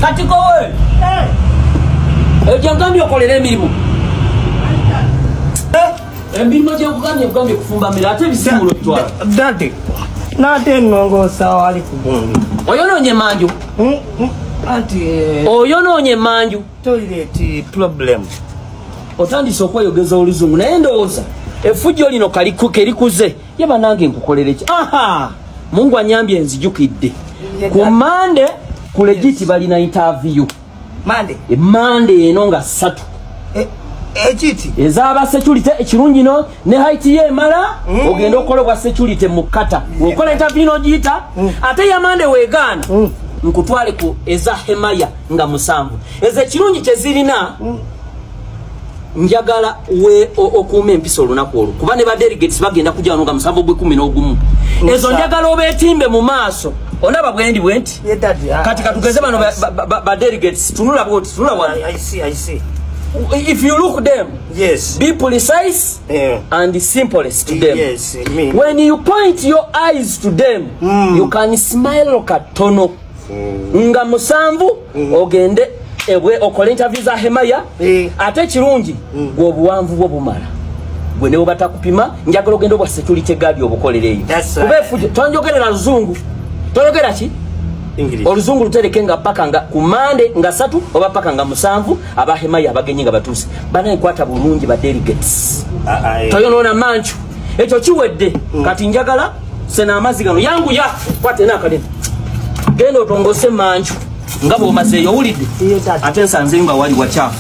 Kati kowe. Ejangambye okolera emirimu. Emirimu gye kufumba mmere ate ebisimulo bitwala. Dante. Nate nongo sawa ali kugundi. Oyonoonye manju. Oyonoonye manju. Toilet problem. Otandise okweyogeza oluzungu naye ndowooza effujjo lino kerikuze yaba nange nkukolere ki. Aha! Mungu anyambye nzijukidde. Ku Mande ku Legit balina interview. Mande eno nga 3. Ekiti ezaba security ekirungi no ne height ye mala ogenda okolebwa security mu kata okola interview no jita ate ya Mande wegana nkutwale ku eza Hemaya nga 7 eze kirungi kyezirina njagala we okuuma empisa olunaku olwo kuba ne ba delegates bagenda kujja nga 7:11 ezo njagala obeetimbe mu maaso ondaba bwendi bwenti kati katugeze bano ba delegates tunula bwoti tunula wana. I see. If you look them, yes, be precise and simplest to them. Yes, when you point your eyes to them, you can smile katono. Nga 7 ogende ewe okola interview za Hemaya ate kirungi gwobuwanvu bwo bumala. Gwe ne obatakupima njagala ogende obwa security guard obukolereyo. Kubefu tonjogerera luzungu. Tonjogera ki? Oluzungu lutereke nga paka nga ku Mande nga 3 oba paka nga 7 aba Hemaya abagenyi nga batuuse bana enkwata bulungi ba delegates toyonoona manchu ekyo kiwedde kati njagala sena amazi gano yangu ya kwate nakale genda otongose manchu nga bw'omazeeyo owulidde ate nsanze nga wali wachafu.